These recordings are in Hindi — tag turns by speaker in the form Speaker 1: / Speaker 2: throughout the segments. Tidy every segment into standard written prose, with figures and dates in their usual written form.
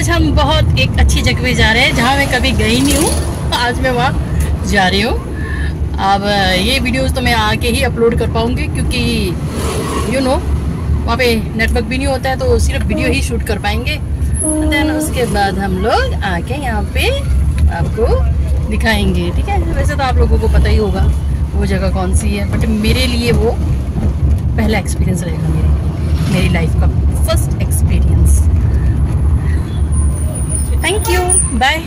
Speaker 1: आज हम बहुत एक अच्छी जगह पे जा रहे हैं जहाँ मैं कभी गई नहीं हूँ। आज मैं वहाँ जा रही हूँ। अब ये वीडियोस तो मैं आके ही अपलोड कर पाऊँगी क्योंकि वहाँ पे नेटवर्क भी नहीं होता है, तो सिर्फ वीडियो ही शूट कर पाएंगे। देन उसके बाद हम लोग आके यहाँ पे आपको दिखाएंगे, ठीक है। वैसे तो आप लोगों को पता ही होगा वो जगह कौन सी है, बट मेरे लिए वो पहला एक्सपीरियंस रहेगा, मेरी लाइफ का first experience. Thank you, bye.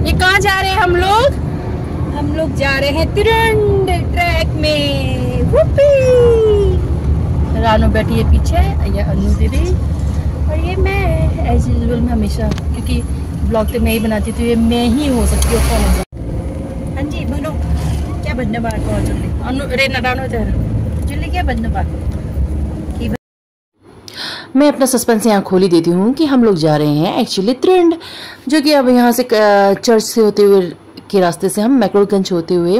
Speaker 1: ये कहाँ जा रहे हैं हम लोग?
Speaker 2: हम लोग जा रहे हैं तिरंड ट्रैक में।
Speaker 1: रानू बैठी है पीछे, ये अनु दीदी और ये मैं एज यूजुअल में हमेशा, क्योंकि ब्लॉग तो मैं ही बनाती थी, ये मैं ही हो सकती हूँ। कौन होगा?
Speaker 2: हाँ जी बोलो, क्या बनने बात कौन जल्दी?
Speaker 1: अनु रे नडानो
Speaker 2: जल्दी क्या बनने बात?
Speaker 3: मैं अपना सस्पेंस यहाँ खोल ही देती हूँ कि हम लोग जा रहे हैं एक्चुअली त्रिंड, जो कि अब यहाँ से चर्च से होते हुए के रास्ते से हम मैक्लोडगंज होते हुए,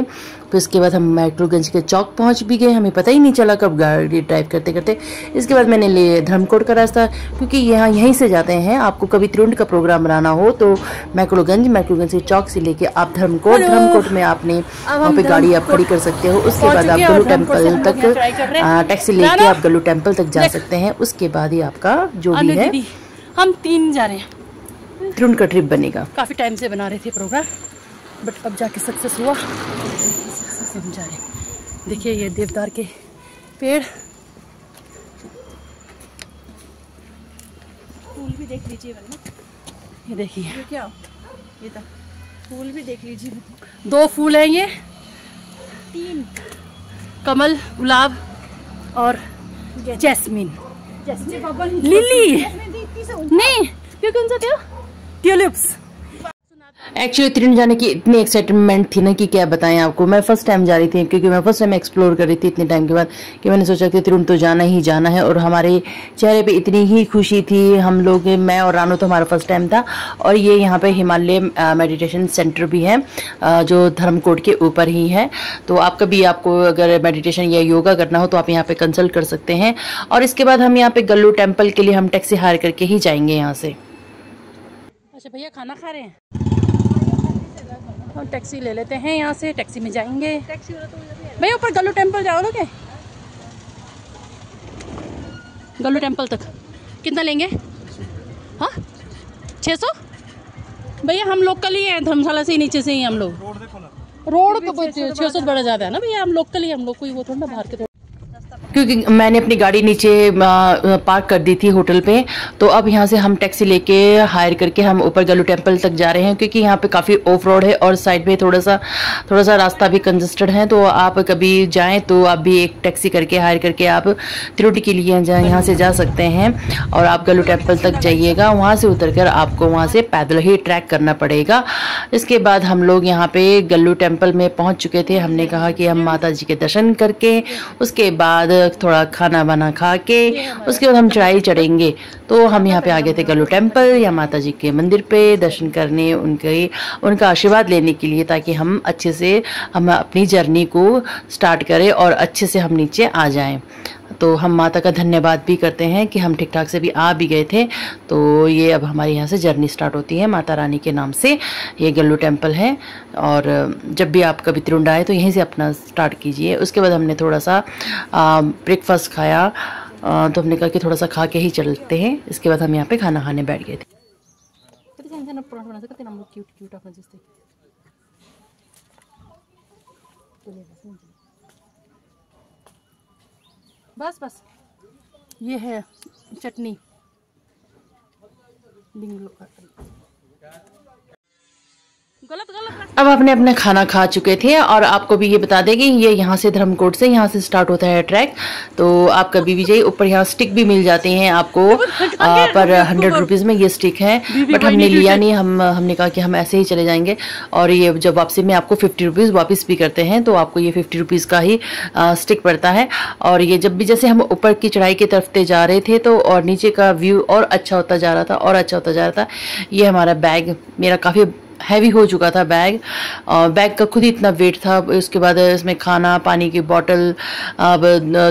Speaker 3: फिर उसके बाद हम मैक्लोडगंज के चौक पहुँच भी गए। हमें पता ही नहीं चला कब गाड़ी ड्राइव करते करते। इसके बाद मैंने लिए धर्मकोट का रास्ता, क्योंकि यहाँ यहीं से जाते हैं। आपको कभी त्रिंड का प्रोग्राम बनाना हो तो मैक्लोडगंज के चौक से लेके आप धर्मकोट में आपने वहाँ पे गाड़ी आप खड़ी कर सकते हो। उसके बाद आप गल्लू टेम्पल तक टैक्सी लेके आप गल्लू टेम्पल तक जा सकते हैं। उसके बाद ही आपका जो भी है,
Speaker 1: हम 3 जा रहे हैं,
Speaker 3: त्रिंड का ट्रिप बनेगा।
Speaker 1: काफी टाइम से बना रहे थे प्रोग्राम, बट अब जाके सक्सेस हुआ। हम जा रहे हैं। देखिए ये देवदार के पेड़,
Speaker 2: फूल भी देख लीजिए।
Speaker 1: ये देखिए,
Speaker 2: ये क्या? ये तो फूल भी देख लीजिए।
Speaker 1: 2 फूल हैं, ये
Speaker 2: 3
Speaker 1: कमल, गुलाब और जैस्मिन। लिली नहीं, क्यों कौन सा था? ट्यूलिप्स।
Speaker 3: एक्चुअली त्रिंड जाने की इतनी एक्साइटमेंट थी ना कि क्या बताएं आपको। मैं फर्स्ट टाइम जा रही थी, क्योंकि मैं फर्स्ट टाइम एक्सप्लोर कर रही थी इतने टाइम के बाद, कि मैंने सोचा कि त्रिंड तो जाना ही जाना है। और हमारे चेहरे पे इतनी ही खुशी थी। हम लोग, मैं और रानू, तो हमारा फर्स्ट टाइम था। और ये यहाँ पे हिमालय मेडिटेशन सेंटर भी है, जो धर्मकोट के ऊपर ही है। तो आप कभी, आपको अगर मेडिटेशन या योगा करना हो तो आप यहाँ पे कंसल्ट कर सकते हैं। और इसके बाद हम यहाँ पे गल्लू टेम्पल के लिए हम टैक्सी हायर करके ही जाएंगे यहाँ से।
Speaker 1: अच्छा भैया खाना खा रहे हैं, हम टैक्सी ले लेते हैं यहाँ से, टैक्सी में जाएंगे। भैया ऊपर गल्लू टेम्पल जाओगे? गल्लू टेम्पल तक कितना लेंगे? हाँ 600? भैया हम लोकल ही हैं, धर्मशाला से ही नीचे से ही हम लोग। रोड तो 600 बड़ा ज़्यादा है ना भैया, हम लोकल ही, हम लोग कोई वो थोड़ा ना बाहर के।
Speaker 3: क्योंकि मैंने अपनी गाड़ी नीचे पार्क कर दी थी होटल पे, तो अब यहाँ से हम टैक्सी लेके हायर करके हम ऊपर गल्लू टेम्पल तक जा रहे हैं। क्योंकि यहाँ पे काफ़ी ऑफ रोड है और साइड में थोड़ा सा रास्ता भी कंजस्टेड है। तो आप कभी जाएं तो आप भी एक टैक्सी करके हायर करके आप त्रिंड के लिए यहाँ से जा सकते हैं। और आप गल्लू टेम्पल तक जाइएगा, वहाँ से उतरकर आपको वहाँ से पैदल ही ट्रैक करना पड़ेगा। इसके बाद हम लोग यहाँ पे गल्लू टेम्पल में पहुँच चुके थे। हमने कहा कि हम माता जी के दर्शन करके, उसके बाद थोड़ा खाना बना खा के, उसके बाद हम चढ़ाई चढ़ेंगे। तो हम यहाँ पे आ गए थे गल्लू टेम्पल या माता जी के मंदिर पे दर्शन करने, उनका आशीर्वाद लेने के लिए, ताकि हम अच्छे से अपनी जर्नी को स्टार्ट करें और अच्छे से हम नीचे आ जाएं। तो हम माता का धन्यवाद भी करते हैं कि हम ठीक ठाक से भी आ भी गए थे। तो ये अब हमारे यहाँ से जर्नी स्टार्ट होती है माता रानी के नाम से। ये गल्लू टेम्पल है, और जब भी आप कभी त्रिंड आए तो यहीं से अपना स्टार्ट कीजिए। उसके बाद हमने थोड़ा सा ब्रेकफास्ट खाया, तो हमने कहा कि थोड़ा सा खा के ही चलते हैं। इसके बाद हम यहाँ पे खाना खाने बैठ गए थे।
Speaker 1: बस ये है चटनी।
Speaker 3: अब आपने अपना खाना खा चुके थे, और आपको भी ये बता दें कि ये यहाँ से धर्मकोट से यहाँ से स्टार्ट होता है ट्रैक। तो आप कभी भी जाइए, ऊपर यहाँ स्टिक भी मिल जाते हैं आपको, पर 100 रुपीज़ में ये स्टिक है। बट हमने लिया नहीं, हमने कहा कि हम ऐसे ही चले जाएंगे। और ये जब वापसी में आपको 50 रुपीज़ वापस भी करते हैं, तो आपको ये 50 रुपीज़ का ही स्टिक पड़ता है। और ये जब भी, जैसे हम ऊपर की चढ़ाई की तरफ जा रहे थे, तो और नीचे का व्यू और अच्छा होता जा रहा था और अच्छा होता जा रहा था। ये हमारा बैग, मेरा काफ़ी हैवी हो चुका था बैग। बैग का खुद ही इतना वेट था। उसके बाद इसमें खाना, पानी की बोतल, अब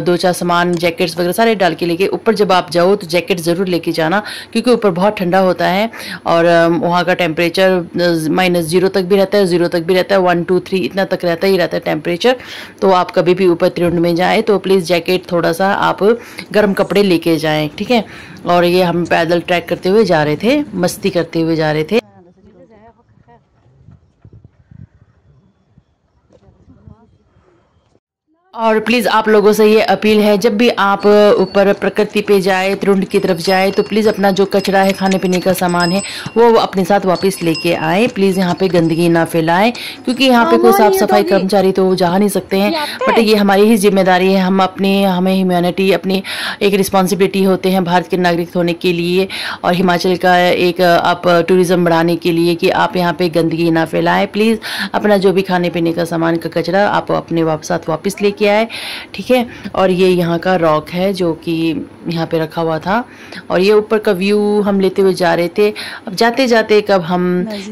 Speaker 3: 2-4 सामान, जैकेट्स वगैरह सारे डाल के लेके ऊपर जब आप जाओ तो जैकेट ज़रूर लेके जाना, क्योंकि ऊपर बहुत ठंडा होता है और वहाँ का टेम्परेचर -0 तक भी रहता है, 0 तक भी रहता है, 1, 2, 3 इतना तक रहता ही रहता है टेम्परेचर। तो आप कभी भी ऊपर त्रिउंड में जाएँ तो प्लीज़ जैकेट, थोड़ा सा आप गर्म कपड़े लेके जाएँ, ठीक है। और ये हम पैदल ट्रैक करते हुए जा रहे थे, मस्ती करते हुए जा रहे थे। और प्लीज़ आप लोगों से ये अपील है, जब भी आप ऊपर प्रकृति पे जाए, त्रिउंड की तरफ जाए, तो प्लीज़ अपना जो कचरा है, खाने पीने का सामान है, वो अपने साथ वापस लेके आए। प्लीज़ यहाँ पे गंदगी ना फैलाएं, क्योंकि यहाँ पे कोई साफ सफाई कर्मचारी तो जा नहीं सकते हैं, बट ये हमारी ही जिम्मेदारी है। हमें ह्यूमैनिटी, अपनी एक रिस्पॉन्सिबिलिटी होते हैं भारत के नागरिक होने के लिए और हिमाचल का एक आप टूरिज़्म बढ़ाने के लिए, कि आप यहाँ पे गंदगी ना फैलाएं। प्लीज़ अपना जो भी खाने पीने का सामान का कचरा आप अपने साथ वापस लेके आए, ठीक है। और ये यहाँ का रॉक है जो कि यहाँ पे रखा हुआ था, और ये ऊपर का व्यू हम लेते हुए जा रहे थे। अब जाते जाते कब हम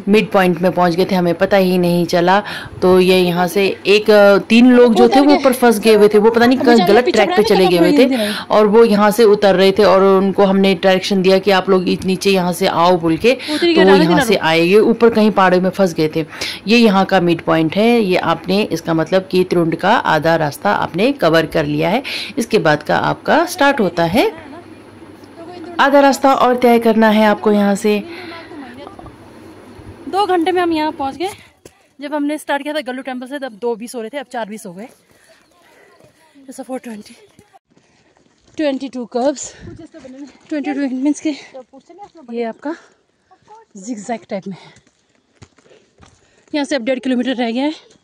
Speaker 3: मिड पॉइंट में पहुँच गए थे, हमें पता ही नहीं चला। तो ये यहाँ से 3 लोग जो थे वो ऊपर फंस गए हुए थे, वो पता नहीं गलत ट्रैक पे चले गए हुए थे, और वो यहाँ से उतर रहे थे और उनको हमने डायरेक्शन दिया कि आप लोग नीचे यहाँ से आओ बोल के, तो वो यहाँ से आए। ये ऊपर कहीं पहाड़ों में फंस गए थे। ये यहाँ का मिड पॉइंट है। ये आपने, इसका मतलब कि त्रिउंड का आधा रास्ता आपने कवर कर लिया है। इसके बाद का आपका स्टार्ट होता है आधा रास्ता और तय करना है आपको। यहाँ से
Speaker 1: 2 घंटे में हम यहाँ पहुँच गए। जब हमने स्टार्ट किया था गल्लू टेम्पल से तब 2:20 हो रहे थे, अब 4:20 हो गए। 22 कर्व्स, 22 मीन्स के ये आपका जिगजैग टाइप में है। यहाँ से अब 1.5 किलोमीटर रह गया है।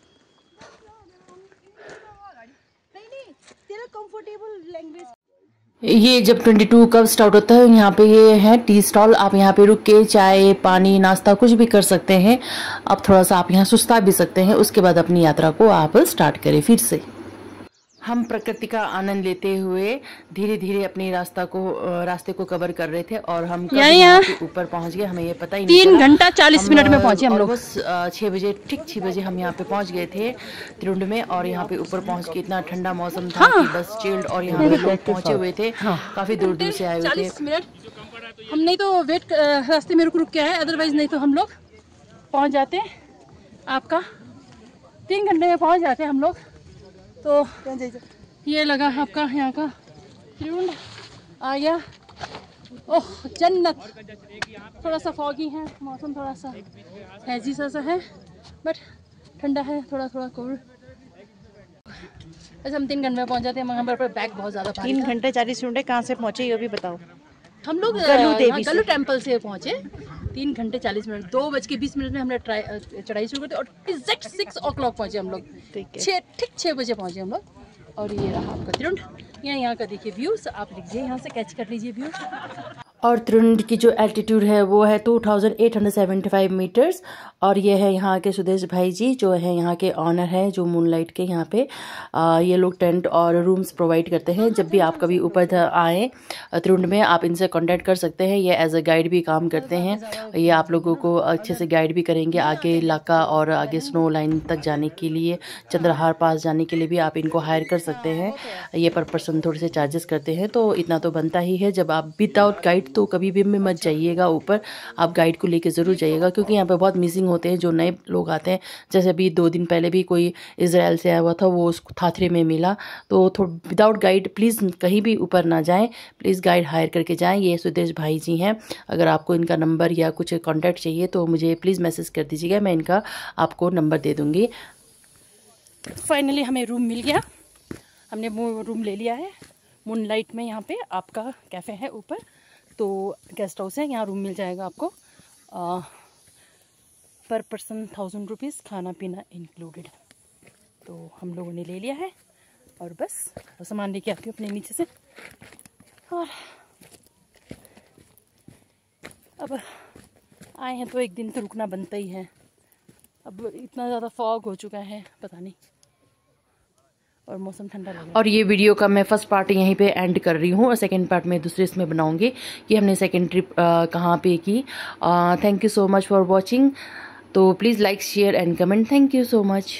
Speaker 3: ये जब 22 कब स्टार्ट होता है, यहाँ पे ये है टी स्टॉल। आप यहाँ पे रुक के चाय, पानी, नाश्ता कुछ भी कर सकते हैं। अब थोड़ा सा आप यहाँ सुस्ता भी सकते हैं। उसके बाद अपनी यात्रा को आप स्टार्ट करें फिर से। हम प्रकृति का आनंद लेते हुए धीरे धीरे अपने रास्ते को कवर कर रहे थे, और हम यहाँ ऊपर पहुँच गए। हमें ये पता ही नहीं
Speaker 1: 3 घंटा 40 मिनट में पहुंचे हम लोग।
Speaker 3: बस 6 बजे, ठीक 6 बजे हम यहाँ पे पहुँच गए थे त्रिउंड में। और यहाँ पे ऊपर पहुँच के इतना ठंडा मौसम था कि बस चिल्ड, और यहाँ पे लोग पहुँचे हुए थे, काफी दूर दूर से आए हुए थे।
Speaker 1: 40 मिनट हम नहीं तो वेट रास्ते में रुक के आए, अदरवाइज नहीं तो हम लोग पहुँच जाते। आपका 3 घंटे में पहुँच जाते हम लोग। तो ये लगा आपका यहाँ का त्रिउंड आ गया। ओह जन्नत। थोड़ा सा फॉगी है मौसम, थोड़ा सा हैजी सा है, बट ठंडा है, थोड़ा थोड़ा कोल्ड। वैसे हम 3 घंटे में पहुँच जाते हैं। वहाँ पर बैग बहुत ज़्यादा
Speaker 2: 3 घंटे 40 मिनट। कहाँ से पहुँचे ये भी बताओ।
Speaker 1: हम लोग गल्लू टेम्पल से पहुँचे 3 घंटे 40 मिनट। 2:20 में हमने चढ़ाई शुरू कर दी और एग्जैक्ट 6 o'clock पहुँचे हम लोग। ठीक 6 बजे पहुँचे हम लोग। और ये रहा आपका त्रिउंड। यहाँ का देखिए व्यूज, आप लीजिए यहाँ से कैच कर लीजिए व्यूज।
Speaker 3: और त्रिउंड की जो एल्टीट्यूड है वो है 2875 मीटर्स। और ये है यहाँ के सुदेश भाई जी, जो है यहाँ के ऑनर है, जो मूनलाइट के यहाँ पे ये लोग टेंट और रूम्स प्रोवाइड करते हैं। जब भी आप कभी ऊपर आए त्रिउंड में, आप इनसे कांटेक्ट कर सकते हैं। ये एज अ गाइड भी काम करते हैं। ये आप लोगों को अच्छे से गाइड भी करेंगे आगे इलाका और आगे स्नो लाइन तक जाने के लिए, चंद्रहार पास जाने के लिए भी आप इनको हायर कर सकते हैं। ये पर पर्सन थोड़े से चार्जेस करते हैं, तो इतना तो बनता ही है। जब आप विदाउट गाइड तो कभी भी मत जाइएगा ऊपर, आप गाइड को लेके ज़रूर जाइएगा, क्योंकि यहाँ पे बहुत मिसिंग होते हैं जो नए लोग आते हैं। जैसे अभी 2 दिन पहले भी कोई इजराइल से आया हुआ था, वो उसको थाथरे में मिला। तो विदाउट गाइड प्लीज़ कहीं भी ऊपर ना जाएं, प्लीज़ गाइड हायर करके जाएं। ये सुदेश भाई जी हैं। अगर आपको इनका नंबर या कुछ कॉन्टैक्ट चाहिए तो मुझे प्लीज़ मैसेज कर दीजिएगा, मैं इनका आपको नंबर दे दूँगी।
Speaker 1: फाइनली हमें रूम मिल गया। हमने रूम ले लिया है मूनलाइट में। यहाँ पे आपका कैफ़े है ऊपर, तो गेस्ट हाउस है, यहाँ रूम मिल जाएगा आपको। पर पर्सन 1000 रुपीज़, खाना पीना इंक्लूडेड। तो हम लोगों ने ले लिया है और बस सामान लेके आती हूँ अपने नीचे से। और अब आए हैं तो एक दिन तो रुकना बनता ही है। अब इतना ज़्यादा फॉग हो चुका है, पता नहीं, और मौसम ठंडा लग रहा है।
Speaker 3: और ये वीडियो का मैं फर्स्ट पार्ट यहीं पे एंड कर रही हूँ और सेकंड पार्ट में दूसरे इसमें बनाऊंगी कि हमने सेकंड ट्रिप कहाँ पे की। Thank you so much for watching. तो please like share and comment. Thank you so much.